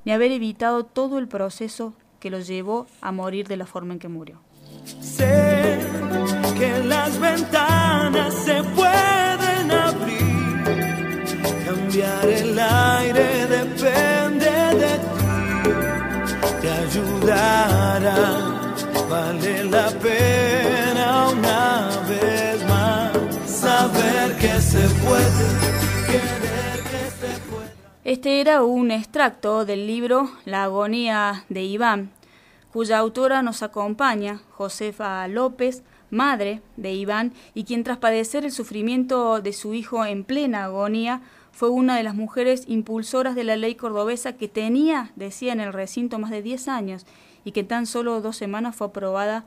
ni haber evitado todo el proceso que lo llevó a morir de la forma en que murió. Sé que las ventanas se pueden abrir, cambiar el aire depende de ti, te ayudará, vale la pena una vez más saber que se puede, querer que se puede. Este era un extracto del libro La agonía de Iván, cuya autora nos acompaña, Josefa López, madre de Iván, y quien tras padecer el sufrimiento de su hijo en plena agonía, fue una de las mujeres impulsoras de la ley cordobesa que tenía, decía en el recinto, más de 10 años, y que tan solo 2 semanas fue aprobada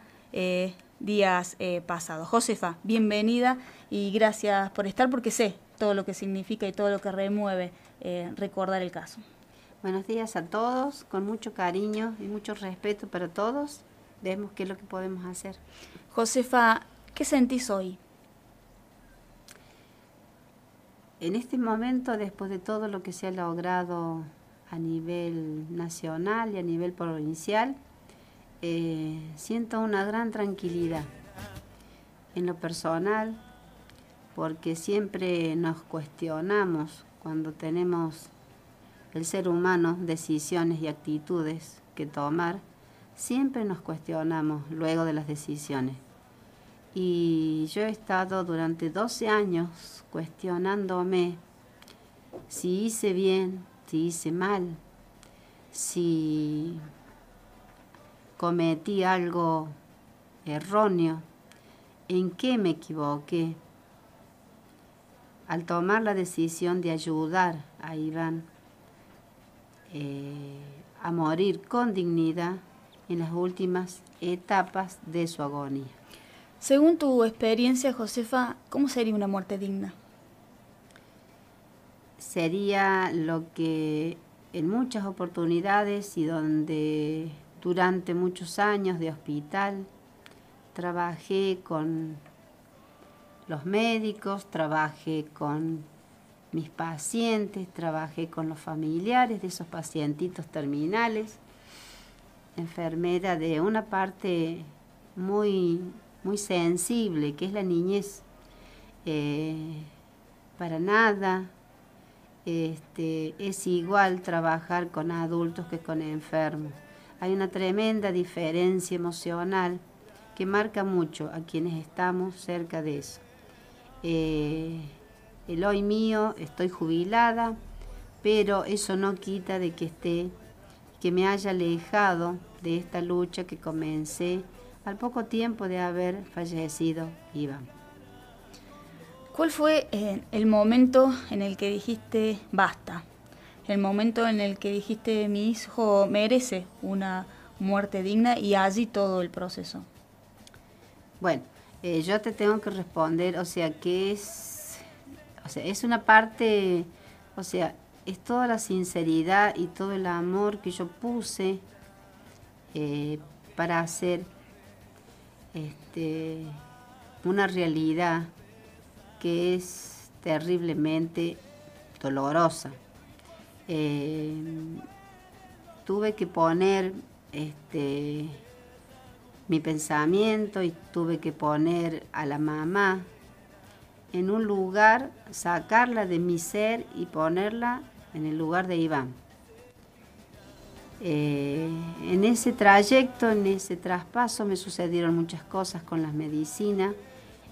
días pasados. Josefa, bienvenida y gracias por estar, porque sé todo lo que significa y todo lo que remueve recordar el caso. Buenos días a todos, con mucho cariño y mucho respeto para todos. Vemos qué es lo que podemos hacer. Josefa, ¿qué sentís hoy? En este momento, después de todo lo que se ha logrado a nivel nacional y a nivel provincial, siento una gran tranquilidad en lo personal, porque siempre nos cuestionamos cuando tenemos el ser humano decisiones y actitudes que tomar, siempre nos cuestionamos luego de las decisiones. Y yo he estado durante 12 años cuestionándome si hice bien, si hice mal, si cometí algo erróneo, en qué me equivoqué. Al tomar la decisión de ayudar a Iván a morir con dignidad en las últimas etapas de su agonía. Según tu experiencia, Josefa, ¿cómo sería una muerte digna? Sería lo que en muchas oportunidades y donde durante muchos años de hospital trabajé con los médicos, trabajé con mis pacientes, trabajé con los familiares de esos pacientitos terminales, enfermera de una parte muy sensible, que es la niñez. Para nada es igual trabajar con adultos que con enfermos. Hay una tremenda diferencia emocional que marca mucho a quienes estamos cerca de eso. El hoy mío, estoy jubilada, pero eso no quita de que me haya alejado de esta lucha que comencé al poco tiempo de haber fallecido Iván. ¿Cuál fue el momento en el que dijiste basta? El momento en el que dijiste mi hijo merece una muerte digna y allí todo el proceso. Bueno, yo te tengo que responder, que es una parte, es toda la sinceridad y todo el amor que yo puse para hacer una realidad que es terriblemente dolorosa. Tuve que poner mi pensamiento y tuve que poner a la mamá en un lugar, sacarla de mi ser y ponerla en el lugar de Iván. En ese trayecto, en ese traspaso, me sucedieron muchas cosas con las medicinas,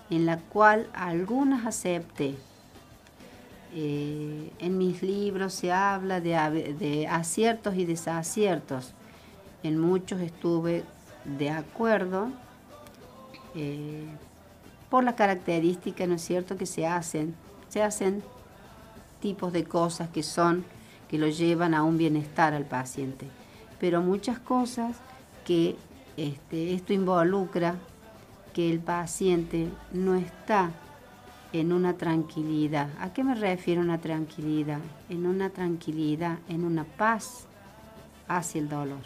en la cual algunas acepté. En mis libros se habla de aciertos y desaciertos. En muchos estuve de acuerdo, por la característica, ¿no es cierto?, que se hacen tipos de cosas que lo llevan a un bienestar al paciente. Pero muchas cosas que esto involucra que el paciente no está en una tranquilidad. ¿A qué me refiero una tranquilidad? En una tranquilidad, en una paz hacia el dolor,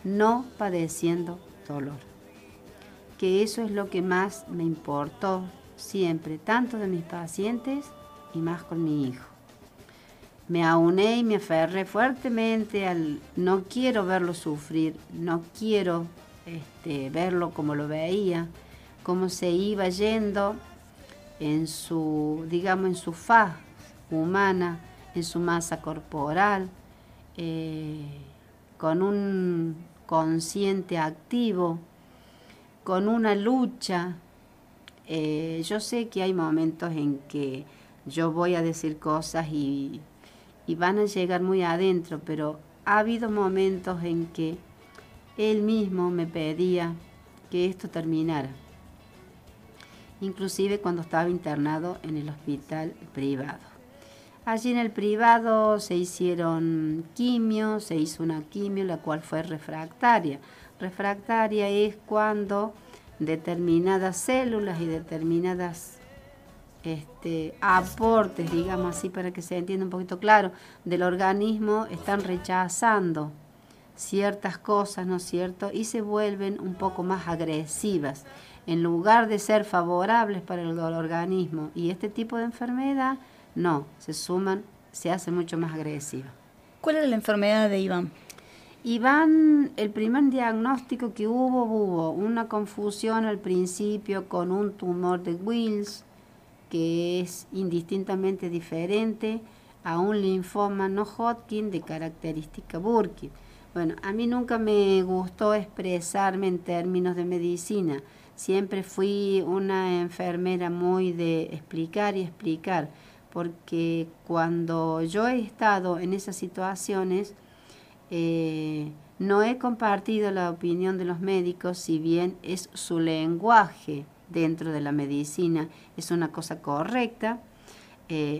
no padeciendo dolor. Que eso es lo que más me importó siempre, tanto de mis pacientes y más con mi hijo. me auné y me aferré fuertemente al no quiero verlo sufrir, no quiero verlo como lo veía, cómo se iba yendo en su, digamos, en su faz humana, en su masa corporal, con un consciente activo, con una lucha. Yo sé que hay momentos en que yo voy a decir cosas y van a llegar muy adentro, pero ha habido momentos en que él mismo me pedía que esto terminara. Inclusive cuando estaba internado en el hospital privado. Allí en el privado se hicieron quimios, se hizo una quimio, la cual fue refractaria. Refractaria es cuando determinadas células y determinadas aportes, digamos así, para que se entienda un poquito claro, del organismo están rechazando ciertas cosas, ¿no es cierto? Y se vuelven un poco más agresivas, en lugar de ser favorables para el organismo. Y este tipo de enfermedad, no, se hace mucho más agresiva. ¿Cuál era la enfermedad de Iván? Iván, el primer diagnóstico que hubo una confusión al principio con un tumor de Wills, que es indistintamente diferente a un linfoma no Hodgkin de característica Burkitt. Bueno, a mí nunca me gustó expresarme en términos de medicina. Siempre fui una enfermera muy de explicar y explicar, porque cuando yo he estado en esas situaciones, no he compartido la opinión de los médicos, si bien es su lenguaje dentro de la medicina, es una cosa correcta.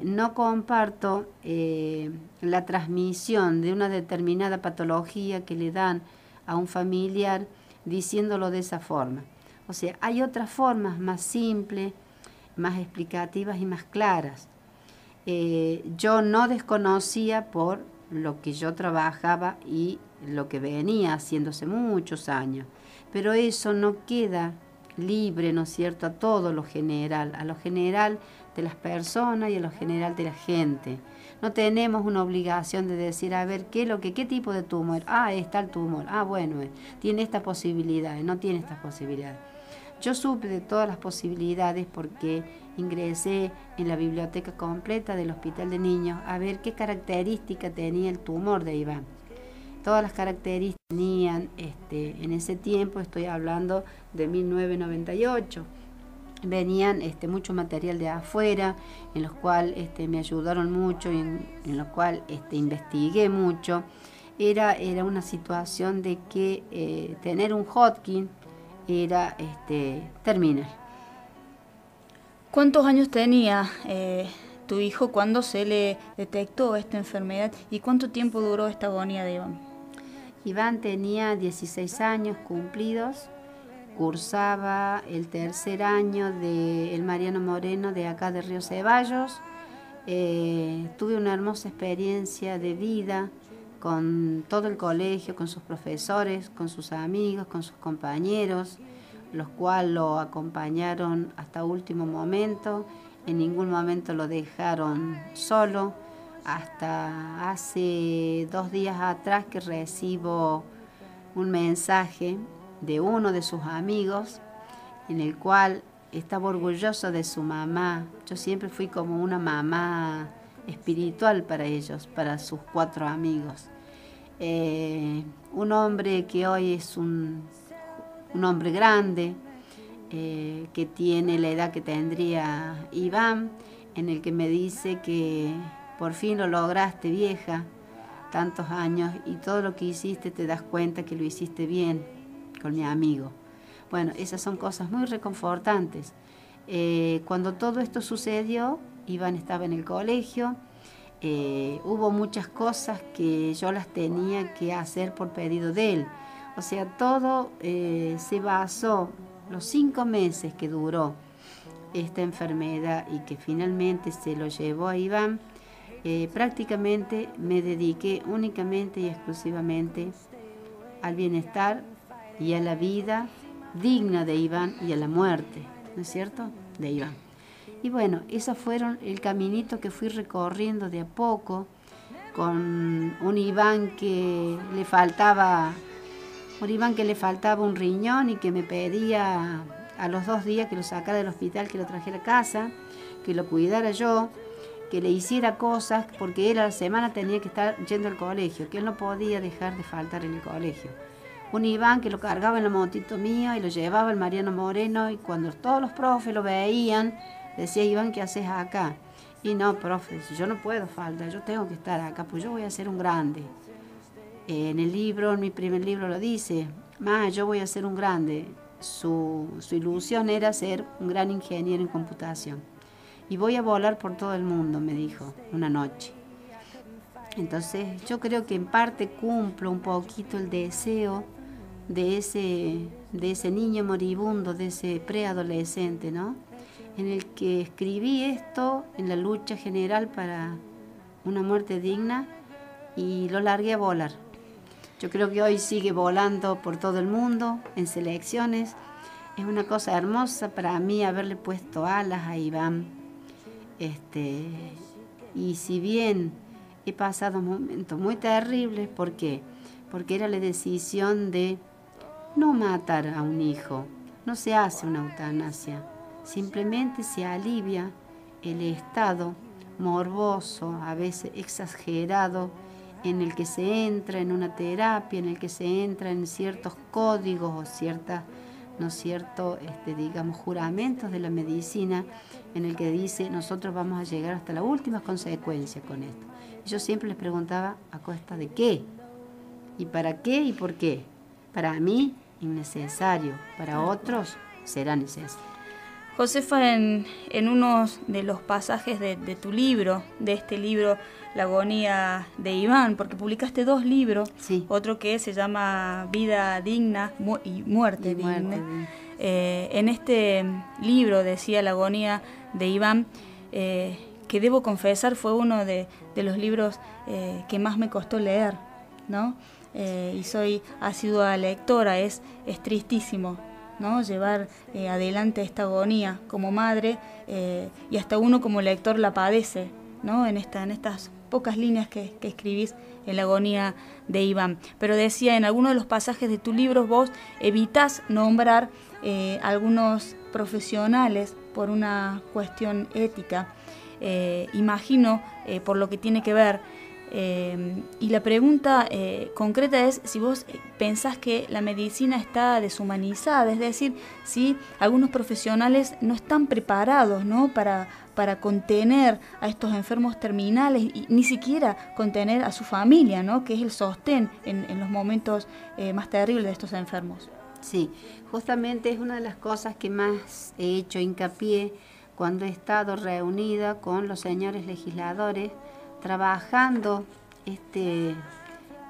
No comparto la transmisión de una determinada patología que le dan a un familiar diciéndolo de esa forma. O sea, hay otras formas más simples, más explicativas y más claras. Yo no desconocía por lo que yo trabajaba y lo que venía haciéndose muchos años, pero eso no queda libre, ¿no es cierto?, a todo lo general, a lo general de las personas y a lo general de la gente. No tenemos una obligación de decir, a ver, ¿qué tipo de tumor? Ah, está el tumor. Ah, bueno, tiene esta posibilidad, no tiene estas posibilidades. Yo supe de todas las posibilidades porque ingresé en la biblioteca completa del Hospital de Niños a ver qué característica tenía el tumor de Iván. Todas las características tenían, en ese tiempo, estoy hablando de 1998, venían mucho material de afuera, en los cuales me ayudaron mucho y en los cuales investigué mucho. Era una situación de que tener un Hodgkin era terminal. ¿Cuántos años tenía tu hijo cuando se le detectó esta enfermedad y cuánto tiempo duró esta agonía de Iván? Iván tenía 16 años cumplidos, cursaba el tercer año del Mariano Moreno de acá de Río Ceballos. Tuve una hermosa experiencia de vida con todo el colegio, con sus profesores, con sus amigos, con sus compañeros, los cuales lo acompañaron hasta último momento. En ningún momento lo dejaron solo. Hasta hace 2 días atrás que recibo un mensaje de uno de sus amigos en el cual estaba orgulloso de su mamá. Yo siempre fui como una mamá espiritual para ellos, para sus 4 amigos. Un hombre que hoy es un hombre grande, que tiene la edad que tendría Iván, en el que me dice que por fin lo lograste, vieja, tantos años, y todo lo que hiciste te das cuenta que lo hiciste bien con mi amigo. Bueno, esas son cosas muy reconfortantes. Cuando todo esto sucedió, Iván estaba en el colegio, hubo muchas cosas que yo las tenía que hacer por pedido de él. O sea, todo se basó, los 5 meses que duró esta enfermedad y que finalmente se lo llevó a Iván, prácticamente me dediqué únicamente y exclusivamente al bienestar y a la vida digna de Iván y a la muerte, ¿no es cierto?, de Iván. Y bueno, esos fueron el caminito que fui recorriendo de a poco. con un Iván que le faltaba un riñón y que me pedía a los 2 días que lo sacara del hospital, que lo trajera a casa, que lo cuidara yo, que le hiciera cosas, porque él a la semana tenía que estar yendo al colegio, que él no podía dejar de faltar en el colegio. Un Iván que lo cargaba en la motito mía y lo llevaba el Mariano Moreno, y cuando todos los profes lo veían, decía: Iván, ¿qué haces acá? Y no, profe, yo no puedo faltar, yo tengo que estar acá, pues yo voy a ser un grande. En el libro, en mi primer libro lo dice: yo voy a ser un grande. Su ilusión era ser un gran ingeniero en computación. Y voy a volar por todo el mundo, me dijo una noche. Entonces yo creo que en parte cumplo un poquito el deseo de ese niño moribundo, de ese preadolescente, ¿no? En el que escribí esto en la lucha general para una muerte digna y lo largué a volar. Yo creo que hoy sigue volando por todo el mundo, en selecciones. Es una cosa hermosa para mí haberle puesto alas a Iván. Y si bien he pasado momentos muy terribles, ¿por qué? Porque era la decisión de no matar a un hijo. No se hace una eutanasia, simplemente se alivia el estado morboso, a veces exagerado, en el que se entra en una terapia, en el que se entra en ciertos códigos o digamos, juramentos de la medicina, en el que dice: nosotros vamos a llegar hasta las últimas consecuencias con esto. Y yo siempre les preguntaba: ¿a costa de qué? ¿Y para qué y por qué? Para mí, innecesario. Para otros, será necesario. Josefa, en uno de los pasajes de tu libro, de este libro, La agonía de Iván, porque publicaste 2 libros, sí. Otro que se llama Vida digna y Muerte digna. En este libro decía La agonía de Iván, que debo confesar fue uno de los libros que más me costó leer, ¿no? Y soy asidua lectora, es tristísimo, ¿no? Llevar adelante esta agonía como madre, y hasta uno como lector la padece, ¿no? En estas pocas líneas que escribís en La agonía de Iván. Pero decía, en algunos de los pasajes de tu libro vos evitás nombrar algunos profesionales por una cuestión ética, imagino por lo que tiene que ver. Y la pregunta concreta es si vos pensás que la medicina está deshumanizada, es decir, si algunos profesionales no están preparados, ¿no?, para contener a estos enfermos terminales y ni siquiera contener a su familia, ¿no?, que es el sostén en los momentos más terribles de estos enfermos. Sí, justamente es una de las cosas que más he hecho hincapié cuando he estado reunida con los señores legisladores, trabajando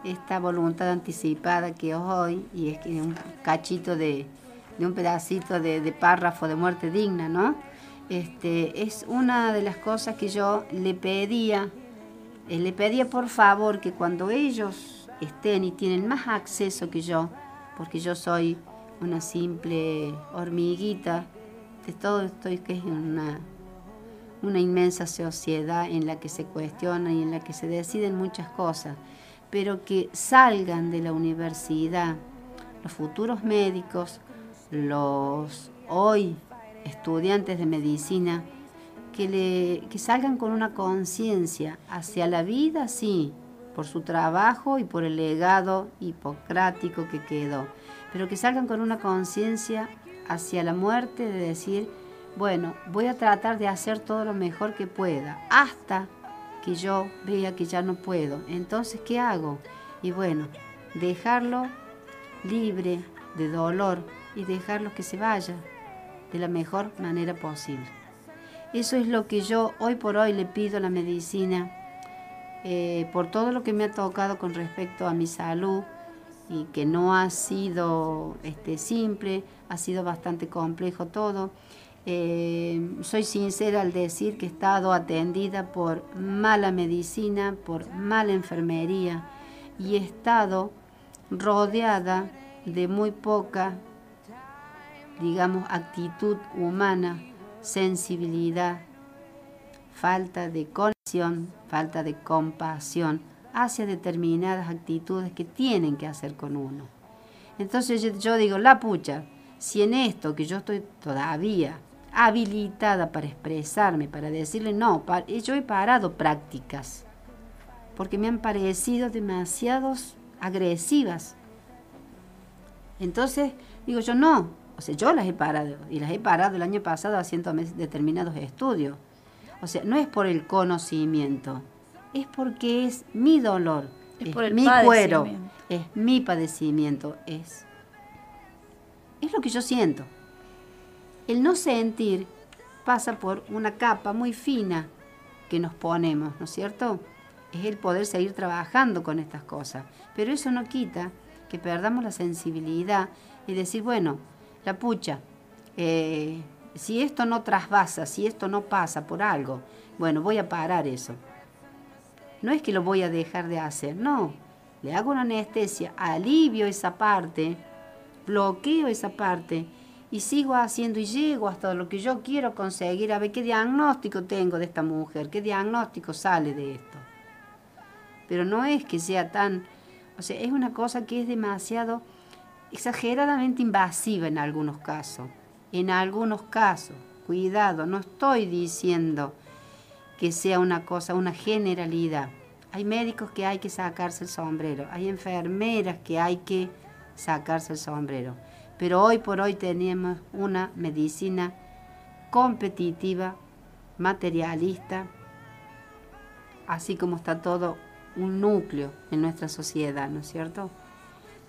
esta voluntad anticipada que hoy, y es que un cachito de un pedacito de párrafo de muerte digna, ¿no? Es una de las cosas que yo le pedía por favor que cuando ellos estén y tienen más acceso que yo, porque yo soy una simple hormiguita de todo esto que es una inmensa sociedad en la que se cuestiona y en la que se deciden muchas cosas, pero que salgan de la universidad los futuros médicos, los hoy estudiantes de medicina, que salgan con una conciencia hacia la vida, sí, por su trabajo y por el legado hipocrático que quedó, pero que salgan con una conciencia hacia la muerte, de decir: bueno, voy a tratar de hacer todo lo mejor que pueda, hasta que yo vea que ya no puedo. Entonces, ¿qué hago? Y bueno, dejarlo libre de dolor y dejarlo que se vaya de la mejor manera posible. Eso es lo que yo hoy por hoy le pido a la medicina, por todo lo que me ha tocado con respecto a mi salud, y que no ha sido simple, ha sido bastante complejo todo. Soy sincera al decir que he estado atendida por mala medicina, por mala enfermería, y he estado rodeada de muy poca, digamos, actitud humana, sensibilidad, falta de conexión, falta de compasión hacia determinadas actitudes que tienen que hacer con uno. Entonces yo digo, la pucha, si en esto que yo estoy todavía habilitada para expresarme, para decirle no, yo he parado prácticas, porque me han parecido demasiado agresivas. Entonces digo yo, no, o sea, yo las he parado, y las he parado el año pasado haciendo determinados estudios. O sea, no es por el conocimiento, es porque es mi dolor, es por mi cuero, es mi padecimiento, es lo que yo siento. El no sentir pasa por una capa muy fina que nos ponemos, ¿no es cierto? Es el poder seguir trabajando con estas cosas. Pero eso no quita que perdamos la sensibilidad y decir, bueno, la pucha, si esto no trasvasa, si esto no pasa por algo, bueno, voy a parar eso. No es que lo voy a dejar de hacer, no. Le hago una anestesia, alivio esa parte, bloqueo esa parte y sigo haciendo y llego hasta lo que yo quiero conseguir, a ver qué diagnóstico tengo de esta mujer, qué diagnóstico sale de esto. Pero no es que sea tan, o sea, es una cosa que es demasiado exageradamente invasiva en algunos casos. En algunos casos, cuidado, no estoy diciendo que sea una cosa, una generalidad. Hay médicos que hay que sacarse el sombrero, hay enfermeras que hay que sacarse el sombrero. Pero hoy por hoy tenemos una medicina competitiva, materialista, así como está todo un núcleo en nuestra sociedad, ¿no es cierto?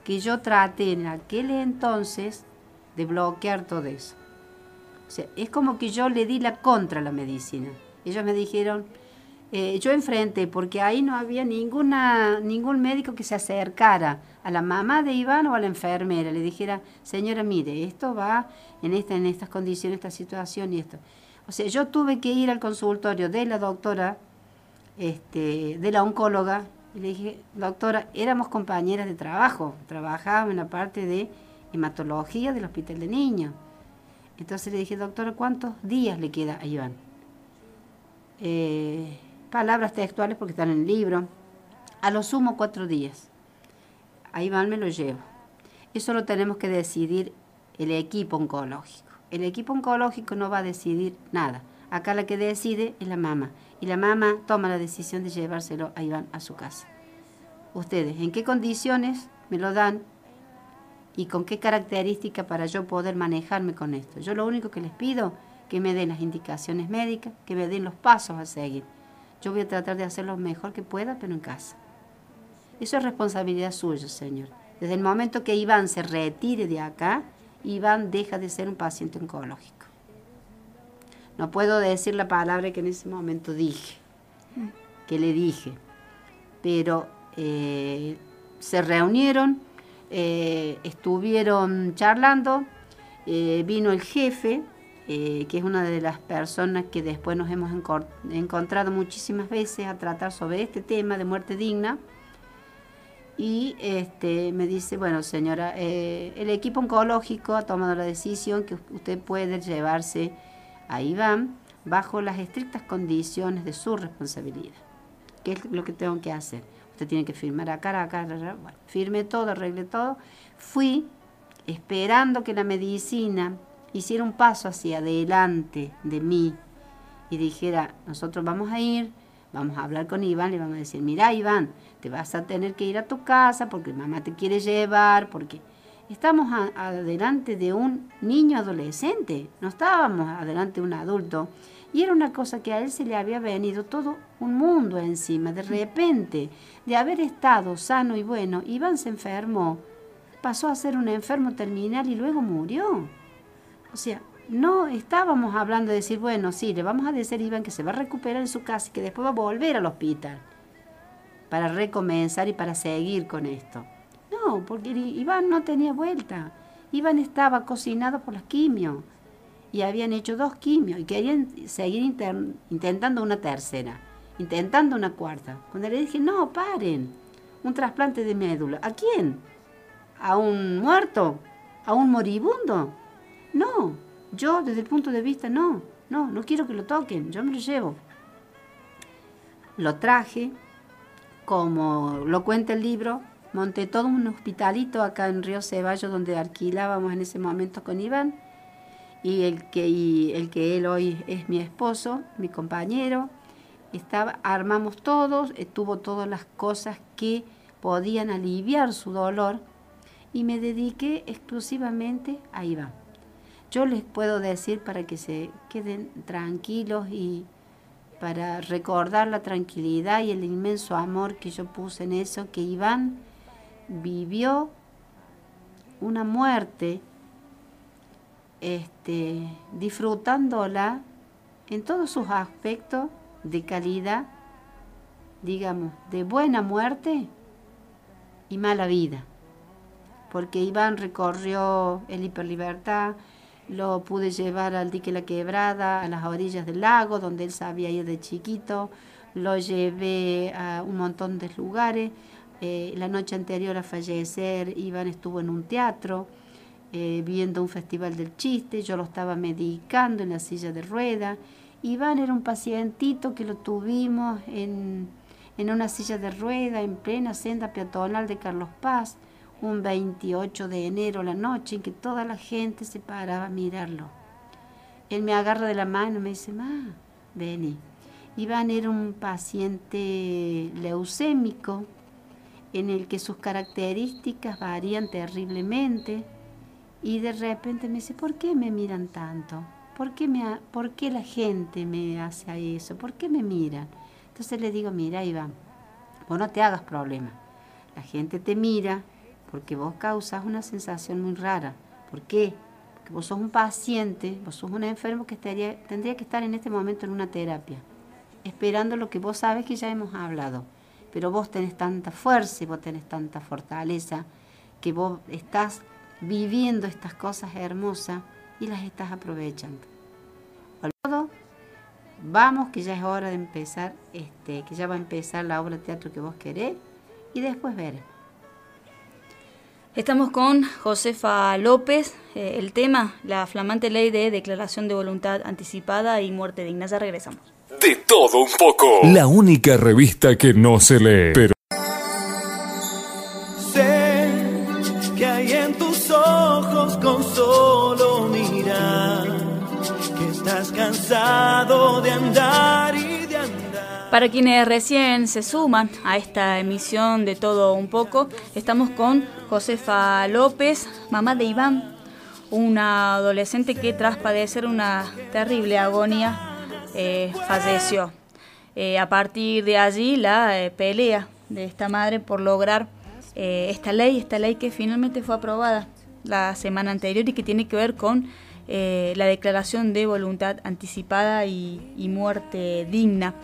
Que yo traté en aquel entonces de bloquear todo eso. O sea, es como que yo le di la contra a la medicina. Ellos me dijeron, yo enfrenté, porque ahí no había ningún médico que se acercara a la mamá de Iván o a la enfermera, le dijera, señora, mire, esto va en estas condiciones, esta situación y esto. O sea, yo tuve que ir al consultorio de la doctora, de la oncóloga, y le dije, doctora, éramos compañeras de trabajo, trabajábamos en la parte de hematología del hospital de niños. Entonces le dije, doctora, ¿cuántos días le queda a Iván? Palabras textuales porque están en el libro. A lo sumo 4 días. A Iván me lo llevo. Eso lo tenemos que decidir el equipo oncológico. El equipo oncológico no va a decidir nada. Acá la que decide es la mamá. Y la mamá toma la decisión de llevárselo a Iván a su casa. Ustedes, ¿en qué condiciones me lo dan? ¿Y con qué característica para yo poder manejarme con esto? Yo lo único que les pido, que me den las indicaciones médicas, que me den los pasos a seguir. Yo voy a tratar de hacer lo mejor que pueda, pero en casa. Eso es responsabilidad suya, señor. Desde el momento que Iván se retire de acá, Iván deja de ser un paciente oncológico. No puedo decir la palabra que en ese momento dije, que le dije, pero se reunieron, estuvieron charlando, vino el jefe, que es una de las personas que después nos hemos encontrado muchísimas veces a tratar sobre este tema de muerte digna, y me dice, bueno, señora, el equipo oncológico ha tomado la decisión que usted puede llevarse a Iván bajo las estrictas condiciones de su responsabilidad. ¿Qué es lo que tengo que hacer? Usted tiene que firmar acá. Bueno, firmé todo, arreglé todo. Fui esperando que la medicina hiciera un paso hacia adelante de mí y dijera, nosotros vamos a ir, vamos a hablar con Iván, le vamos a decir, mira Iván, te vas a tener que ir a tu casa porque mamá te quiere llevar, porque estamos adelante de un niño adolescente, no estábamos adelante de un adulto. Y era una cosa que a él se le había venido todo un mundo encima. De repente, de haber estado sano y bueno, Iván se enfermó, pasó a ser un enfermo terminal y luego murió. O sea, no estábamos hablando de decir, bueno, sí, le vamos a decir a Iván que se va a recuperar en su casa y que después va a volver al hospital para recomenzar y para seguir con esto. No, porque Iván no tenía vuelta. Iván estaba cocinado por las quimios. Y habían hecho 2 quimios y querían seguir intentando una tercera, intentando una cuarta. Cuando le dije, no, paren, un trasplante de médula. ¿A quién? ¿A un muerto? ¿A un moribundo? No, yo desde el punto de vista no quiero que lo toquen, yo me lo llevo. Lo traje, como lo cuenta el libro, monté todo un hospitalito acá en Río Ceballos, donde alquilábamos en ese momento con Iván, y el que él hoy es mi esposo, mi compañero. Armamos todos, tuvo todas las cosas que podían aliviar su dolor, y me dediqué exclusivamente a Iván. Yo les puedo decir, para que se queden tranquilos y para recordar la tranquilidad y el inmenso amor que yo puse en eso, que Iván vivió una muerte disfrutándola en todos sus aspectos de calidad, digamos, de buena muerte y mala vida. Porque Iván recorrió el Hiperlibertad, lo pude llevar al dique La Quebrada, a las orillas del lago, donde él sabía ir de chiquito, lo llevé a un montón de lugares. La noche anterior a fallecer, Iván estuvo en un teatro, viendo un festival del chiste, yo lo estaba medicando en la silla de ruedas. Iván era un pacientito que lo tuvimos en una silla de ruedas en plena senda peatonal de Carlos Paz, un 28 de enero, la noche en que toda la gente se paraba a mirarlo. Él me agarra de la mano y me dice: "Ma, vení". Iván era un paciente leucémico en el que sus características varían terriblemente, y de repente me dice: "¿Por qué me miran tanto? ¿Por qué la gente me hace eso? ¿Por qué me miran?". Entonces le digo: "Mira, Iván, vos no te hagas problema. La gente te mira porque vos causas una sensación muy rara. ¿Por qué? Porque vos sos un paciente, vos sos un enfermo que tendría que estar en este momento en una terapia, esperando lo que vos sabes que ya hemos hablado. Pero vos tenés tanta fuerza y vos tenés tanta fortaleza que vos estás viviendo estas cosas hermosas y las estás aprovechando. Todo, vamos, que ya es hora de empezar, que ya va a empezar la obra de teatro que vos querés, y después veré". Estamos con Josefa López, el tema, la flamante ley de declaración de voluntad anticipada y muerte digna. Ya regresamos. De todo un poco. La única revista que no se lee, pero Sé que hay en tus ojos con solo mirar que estás cansado de andar y de andar. Para quienes recién se suman a esta emisión de Todo un poco, estamos con Josefa López, mamá de Iván, una adolescente que tras padecer una terrible agonía falleció. A partir de allí la pelea de esta madre por lograr esta ley que finalmente fue aprobada la semana anterior y que tiene que ver con la declaración de voluntad anticipada y muerte digna.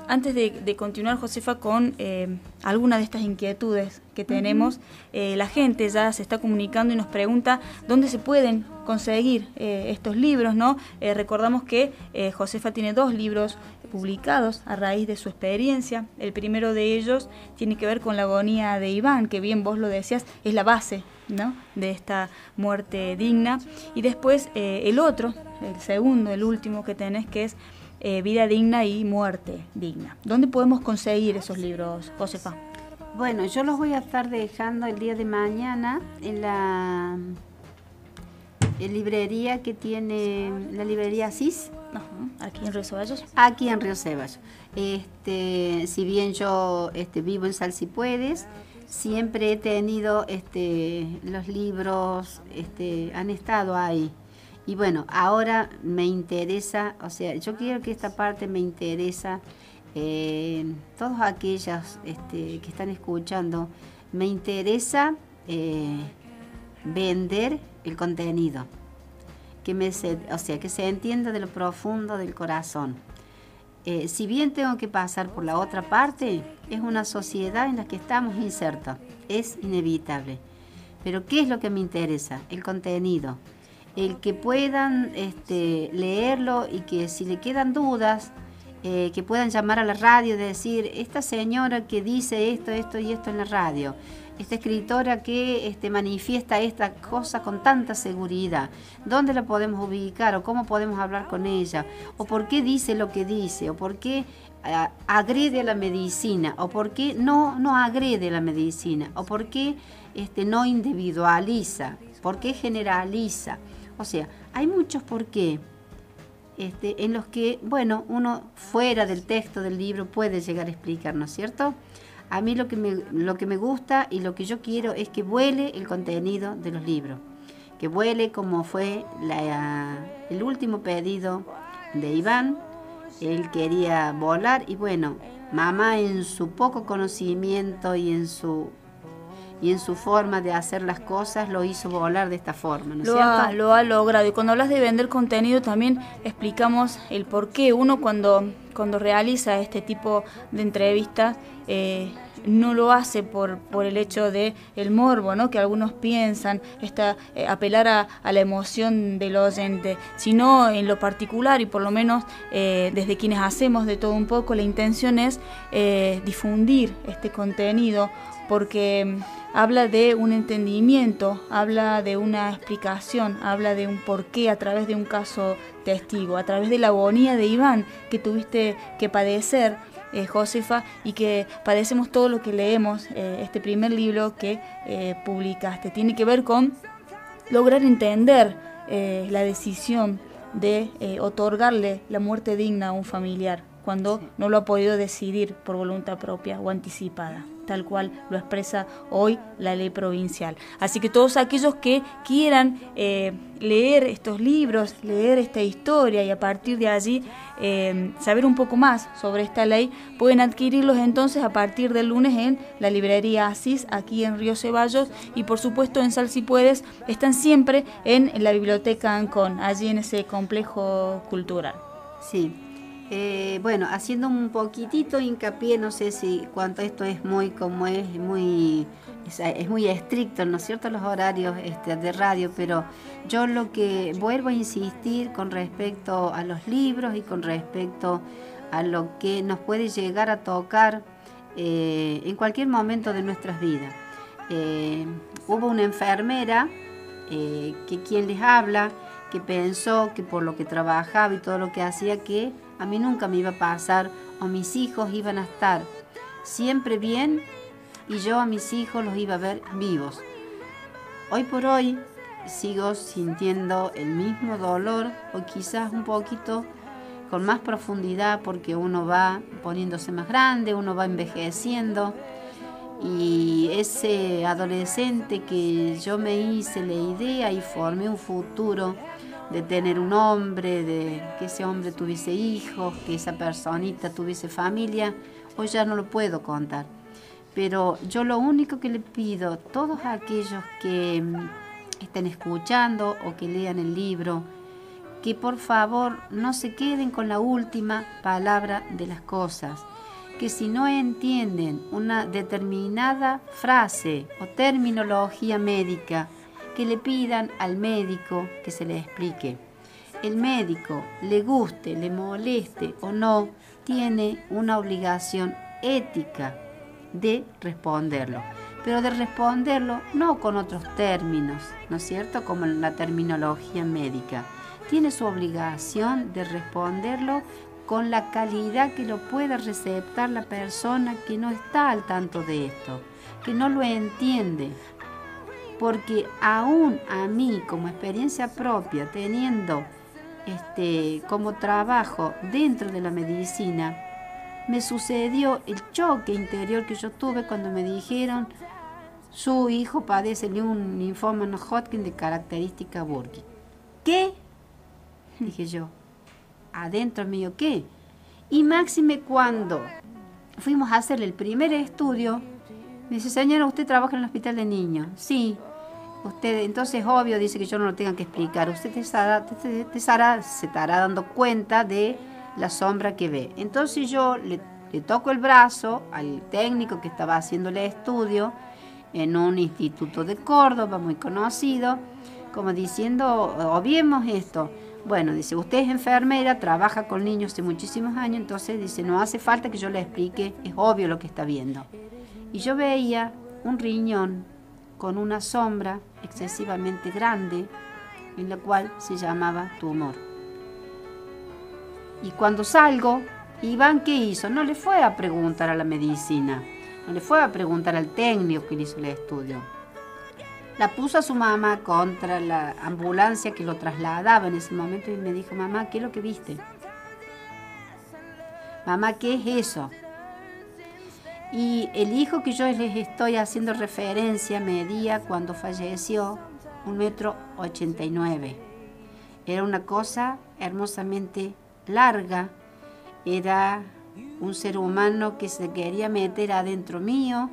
Antes de continuar, Josefa, con alguna de estas inquietudes que tenemos, la gente ya se está comunicando y nos pregunta dónde se pueden conseguir estos libros, ¿no? Recordamos que Josefa tiene 2 libros publicados a raíz de su experiencia. El primero de ellos tiene que ver con la agonía de Iván, que bien vos lo decías, es la base, ¿no?, de esta muerte digna. Y después el otro, el segundo, el último que tenés, que es Vida digna y muerte digna. ¿Dónde podemos conseguir esos libros, Josefa? Bueno, yo los voy a estar dejando el día de mañana en la librería que tiene la librería Asís. Aquí en Río Ceballos. Aquí en Río Ceballos. Si bien yo vivo en Salsipuedes, siempre he tenido los libros, han estado ahí. Y bueno, ahora me interesa, o sea, yo quiero que esta parte me interesa, todos aquellos que están escuchando, me interesa vender el contenido, que se entienda de lo profundo del corazón. Si bien tengo que pasar por la otra parte, es una sociedad en la que estamos insertos, es inevitable. Pero ¿qué es lo que me interesa? El contenido. El que puedan leerlo y que si le quedan dudas, que puedan llamar a la radio y decir: esta señora que dice esto, esto y esto en la radio, esta escritora que manifiesta esta cosa con tanta seguridad, ¿dónde la podemos ubicar o cómo podemos hablar con ella? ¿O por qué dice lo que dice? ¿O por qué agrede a la medicina, o por qué no agrede a la medicina, o por qué no individualiza, por qué generaliza. O sea, hay muchos por qué en los que, bueno, uno fuera del texto del libro puede llegar a explicar, ¿no es cierto? A mí lo que me gusta y lo que yo quiero es que vuele el contenido de los libros, que vuele como fue el último pedido de Iván. Él quería volar y bueno, mamá en su poco conocimiento y en su forma de hacer las cosas lo hizo volar de esta forma, ¿no es cierto? Lo ha logrado. Y cuando hablas de vender contenido también explicamos el por qué uno cuando realiza este tipo de entrevistas no lo hace por el hecho de el morbo, ¿no? Que algunos piensan, apelar a la emoción del oyente, sino en lo particular y por lo menos desde quienes hacemos de todo un poco, la intención es difundir este contenido porque habla de un entendimiento, habla de una explicación, habla de un porqué a través de un caso testigo, a través de la agonía de Iván que tuviste que padecer, Josefa, y que padecemos todo lo que leemos. Este primer libro que publicaste tiene que ver con lograr entender la decisión de otorgarle la muerte digna a un familiar cuando no lo ha podido decidir por voluntad propia o anticipada, tal cual lo expresa hoy la ley provincial. Así que todos aquellos que quieran leer estos libros, leer esta historia y a partir de allí saber un poco más sobre esta ley, pueden adquirirlos entonces a partir del lunes en la librería Asís, aquí en Río Ceballos, y por supuesto en Sal Si Puedes, están siempre en la biblioteca Ancón, allí en ese complejo cultural. Sí. Bueno, haciendo un poquitito hincapié, no sé si cuánto esto es muy estricto, ¿no es cierto?, los horarios de radio, pero yo lo que vuelvo a insistir con respecto a los libros y con respecto a lo que nos puede llegar a tocar en cualquier momento de nuestras vidas. Hubo una enfermera que quien les habla, que pensó que por lo que trabajaba y todo lo que hacía, que a mí nunca me iba a pasar, o mis hijos iban a estar siempre bien y yo a mis hijos los iba a ver vivos. Hoy por hoy sigo sintiendo el mismo dolor, o quizás un poquito con más profundidad, porque uno va poniéndose más grande, uno va envejeciendo, y ese adolescente que yo me hice la idea y formé un futuro de tener un hombre, de que ese hombre tuviese hijos, que esa personita tuviese familia, hoy ya no lo puedo contar. Pero yo lo único que le pido a todos aquellos que estén escuchando o que lean el libro, que por favor no se queden con la última palabra de las cosas, que si no entienden una determinada frase o terminología médica, que le pidan al médico que se le explique. El médico, le guste, le moleste o no, tiene una obligación ética de responderlo, pero de responderlo no con otros términos, ¿no es cierto?, como la terminología médica. Tiene su obligación de responderlo con la calidad que lo pueda receptar la persona que no está al tanto de esto, que no lo entiende. Porque aún a mí, como experiencia propia, teniendo como trabajo dentro de la medicina, me sucedió el choque interior que yo tuve cuando me dijeron: su hijo padece de un linfoma no Hodgkin de característica Burkitt. ¿Qué? Dije yo, adentro mío, ¿qué? Y máxime cuando fuimos a hacerle el primer estudio, me dice: señora, ¿usted trabaja en el hospital de niños? Sí. Usted, entonces, obvio, dice que yo no lo tenga que explicar. Usted se estará dando cuenta de la sombra que ve. Entonces yo le toco el brazo al técnico que estaba haciendo el estudio en un instituto de Córdoba muy conocido, como diciendo: obviemos esto. Bueno, dice, usted es enfermera, trabaja con niños hace muchísimos años, entonces dice, no hace falta que yo le explique, es obvio lo que está viendo. Y yo veía un riñón con una sombra excesivamente grande, en la cual se llamaba tumor. Y cuando salgo, Iván, ¿qué hizo? No le fue a preguntar a la medicina, no le fue a preguntar al técnico que le hizo el estudio. La puso a su mamá contra la ambulancia que lo trasladaba en ese momento y me dijo, mamá, ¿qué es lo que viste? Mamá, ¿qué es eso? Y el hijo que yo les estoy haciendo referencia medía cuando falleció 1,89 m. Era una cosa hermosamente larga, era un ser humano que se quería meter adentro mío.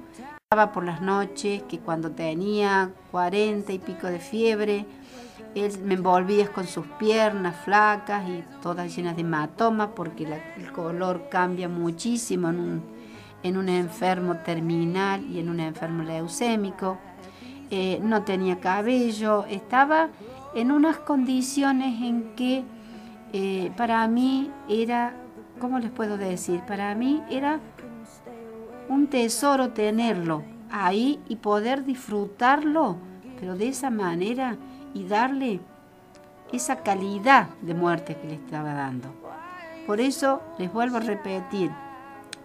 Estaba por las noches que cuando tenía 40 y pico de fiebre, él me envolvía con sus piernas flacas y todas llenas de hematomas porque el color cambia muchísimo en un enfermo terminal y en un enfermo leucémico. No tenía cabello, estaba en unas condiciones en que para mí era, ¿cómo les puedo decir? Para mí era un tesoro tenerlo ahí y poder disfrutarlo, pero de esa manera y darle esa calidad de muerte que le estaba dando. Por eso les vuelvo a repetir,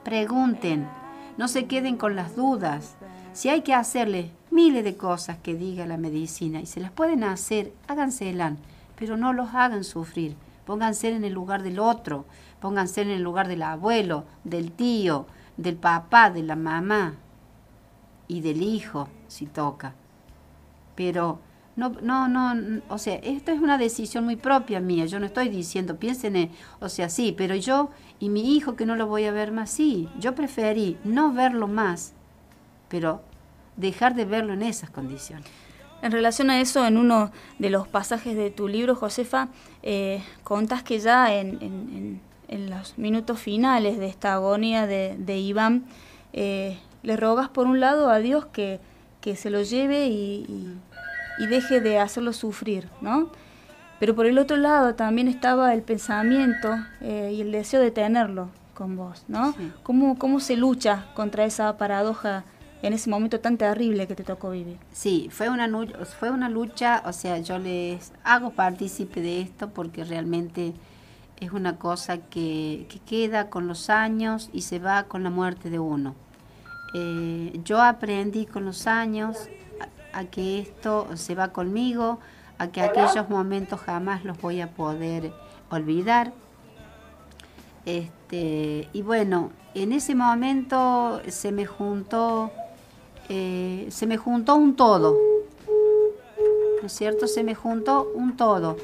pregunten, no se queden con las dudas. Si hay que hacerle miles de cosas que diga la medicina y se las pueden hacer, háganselas, pero no los hagan sufrir. Pónganse en el lugar del otro, pónganse en el lugar del abuelo, del tío, del papá, de la mamá y del hijo, si toca. Pero no, o sea, esto es una decisión muy propia mía. Yo no estoy diciendo, piensen, o sea, sí, pero yo y mi hijo que no lo voy a ver más, sí. Yo preferí no verlo más, pero dejar de verlo en esas condiciones. En relación a eso, en uno de los pasajes de tu libro, Josefa, contás que ya en los minutos finales de esta agonía de Iván, le rogas por un lado a Dios que se lo lleve y deje de hacerlo sufrir, ¿no? Pero por el otro lado también estaba el pensamiento y el deseo de tenerlo con vos, ¿no? Sí. ¿Cómo se lucha contra esa paradoja en ese momento tan terrible que te tocó vivir? Sí, fue una lucha, o sea, yo les hago partícipe de esto porque realmente es una cosa que queda con los años y se va con la muerte de uno. Yo aprendí con los años a que esto se va conmigo, a que aquellos momentos jamás los voy a poder olvidar. Y bueno, en ese momento se me juntó un todo, ¿no es cierto? Se me juntó un todo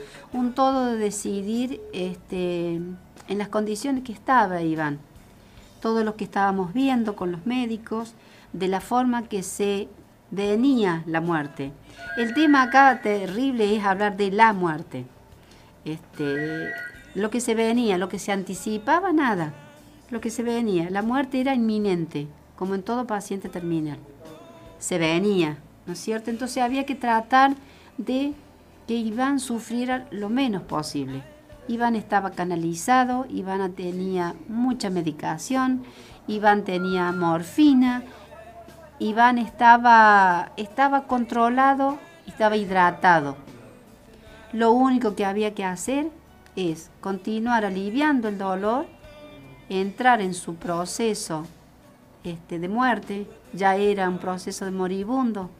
de decidir en las condiciones que estaba Iván, todo lo que estábamos viendo con los médicos, de la forma que se venía la muerte. El tema acá terrible es hablar de la muerte. Lo que se venía, lo que se anticipaba, nada. Lo que se venía, la muerte era inminente, como en todo paciente terminal. Se venía, ¿no es cierto? Entonces había que tratar de que Iván sufriera lo menos posible. Iván estaba canalizado, Iván tenía mucha medicación, Iván tenía morfina, Iván estaba controlado, estaba hidratado. Lo único que había que hacer es continuar aliviando el dolor, entrar en su proceso de muerte. Ya era un proceso de moribundo,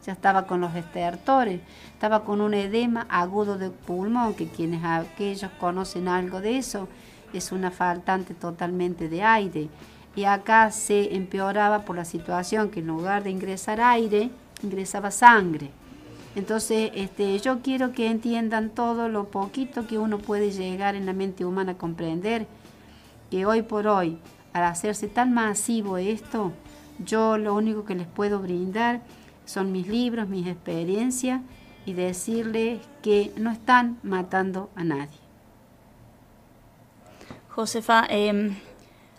ya estaba con los estertores, estaba con un edema agudo de pulmón, que aquellos conocen algo de eso, es una faltante totalmente de aire. Y acá se empeoraba por la situación que en lugar de ingresar aire, ingresaba sangre. Entonces, yo quiero que entiendan todo lo poquito que uno puede llegar en la mente humana a comprender, que hoy por hoy, al hacerse tan masivo esto, yo lo único que les puedo brindar son mis libros, mis experiencias y decirles que no están matando a nadie. Josefa,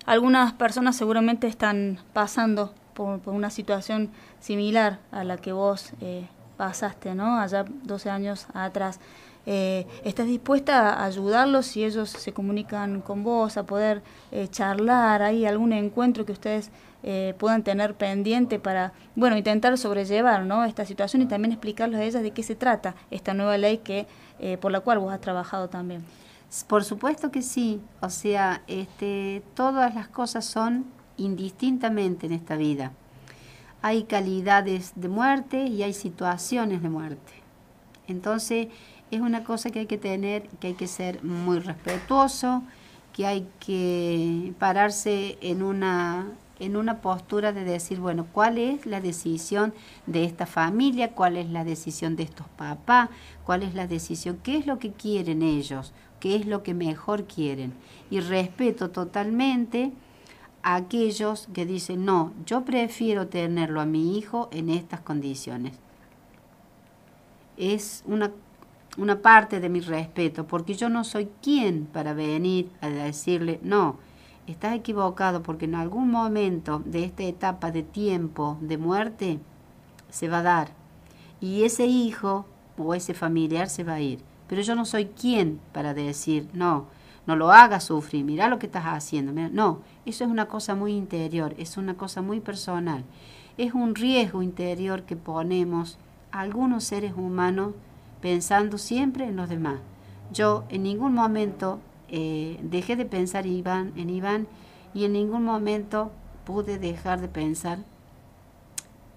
algunas personas seguramente están pasando por una situación similar a la que vos pasaste, ¿no? Allá 12 años atrás. ¿Estás dispuesta a ayudarlos si ellos se comunican con vos, a poder charlar? ¿Hay algún encuentro que ustedes puedan tener pendiente para, bueno, intentar sobrellevar, ¿no?, esta situación y también explicarles a ellas de qué se trata esta nueva ley por la cual vos has trabajado también? Por supuesto que sí, o sea, todas las cosas son indistintamente en esta vida. Hay calidades de muerte y hay situaciones de muerte. Entonces, es una cosa que hay que tener, que hay que ser muy respetuoso, que hay que pararse en una postura de decir, bueno, ¿cuál es la decisión de esta familia? ¿Cuál es la decisión de estos papás? ¿Cuál es la decisión? ¿Qué es lo que quieren ellos? ¿Qué es lo que mejor quieren? Y respeto totalmente a aquellos que dicen, no, yo prefiero tenerlo a mi hijo en estas condiciones. Es una parte de mi respeto, porque yo no soy quien para venir a decirle, no, estás equivocado, porque en algún momento de esta etapa de tiempo de muerte se va a dar. Y ese hijo o ese familiar se va a ir. Pero yo no soy quien para decir, no lo hagas sufrir, mirá lo que estás haciendo. Mirá. No, eso es una cosa muy interior, es una cosa muy personal. Es un riesgo interior que ponemos a algunos seres humanos pensando siempre en los demás. Yo en ningún momento dejé de pensar en Iván y en ningún momento pude dejar de pensar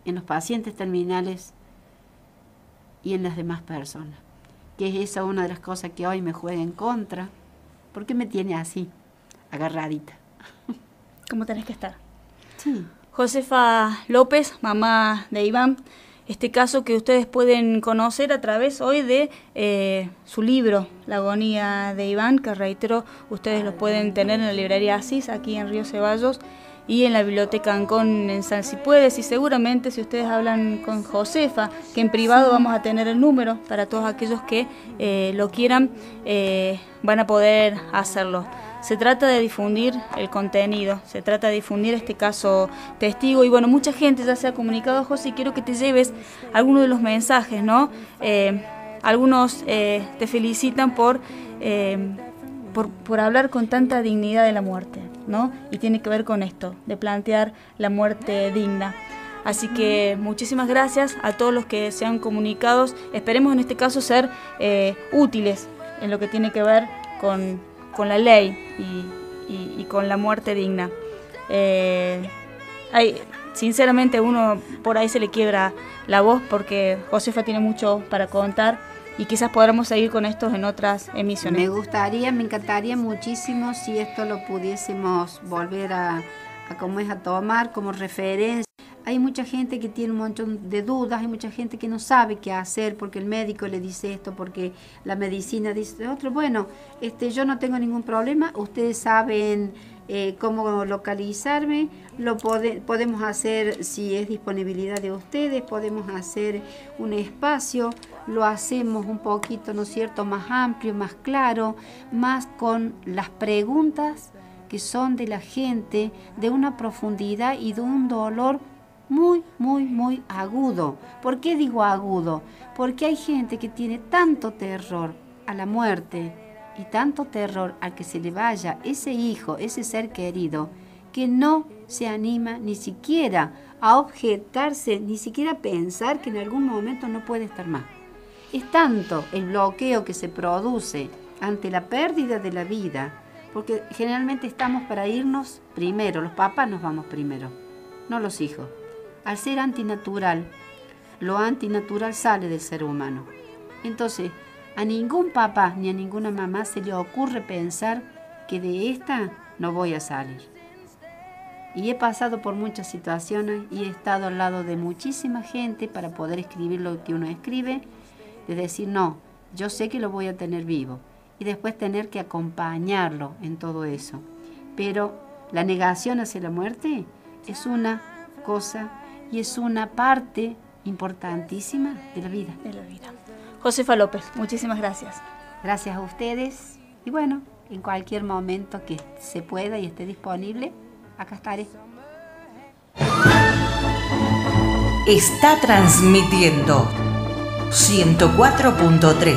en los pacientes terminales y en las demás personas. Que es esa una de las cosas que hoy me juega en contra, porque me tiene así, agarradita. ¿Cómo tenés que estar? Sí. Josefa López, mamá de Iván, este caso que ustedes pueden conocer a través hoy de su libro, La agonía de Iván, que reitero, ustedes lo pueden tener en la librería Asís, aquí en Río Ceballos, y en la biblioteca Ancón en San Cipuedes, y seguramente si ustedes hablan con Josefa, que en privado vamos a tener el número para todos aquellos que lo quieran, van a poder hacerlo. Se trata de difundir el contenido, se trata de difundir este caso testigo, y bueno, mucha gente ya se ha comunicado, José, y quiero que te lleves algunos de los mensajes, ¿no? Algunos te felicitan por hablar con tanta dignidad de la muerte, ¿no? Y tiene que ver con esto, de plantear la muerte digna. Así que muchísimas gracias a todos los que se han comunicado. Esperemos en este caso ser útiles en lo que tiene que ver con la ley y con la muerte digna. Sinceramente uno por ahí se le quiebra la voz porque Josefa tiene mucho para contar, y quizás podamos seguir con esto en otras emisiones. Me encantaría muchísimo si esto lo pudiésemos volver a tomar como referencia. Hay mucha gente que tiene un montón de dudas, hay mucha gente que no sabe qué hacer porque el médico le dice esto, porque la medicina dice otro. Bueno, yo no tengo ningún problema, ustedes saben cómo localizarme, podemos hacer, si es disponibilidad de ustedes, podemos hacer un espacio, lo hacemos un poquito, ¿no es cierto?, más amplio, más claro, más con las preguntas que son de la gente, de una profundidad y de un dolor muy, muy, muy agudo. ¿Por qué digo agudo? Porque hay gente que tiene tanto terror a la muerte y tanto terror al que se le vaya ese hijo, ese ser querido, que no se anima ni siquiera a objetarse, ni siquiera a pensar que en algún momento no puede estar más. Es tanto el bloqueo que se produce ante la pérdida de la vida, porque generalmente estamos para irnos primero, los papás nos vamos primero, no los hijos. Al ser antinatural, lo antinatural sale del ser humano. Entonces, a ningún papá ni a ninguna mamá se le ocurre pensar que de esta no voy a salir. Y he pasado por muchas situaciones y he estado al lado de muchísima gente para poder escribir lo que uno escribe, de decir, no, yo sé que lo voy a tener vivo. Y después tener que acompañarlo en todo eso. Pero la negación hacia la muerte es una cosa y es una parte importantísima de la vida. Josefa López, muchísimas gracias. Gracias a ustedes. Y bueno, en cualquier momento que se pueda y esté disponible, acá estaré. Está transmitiendo 104.3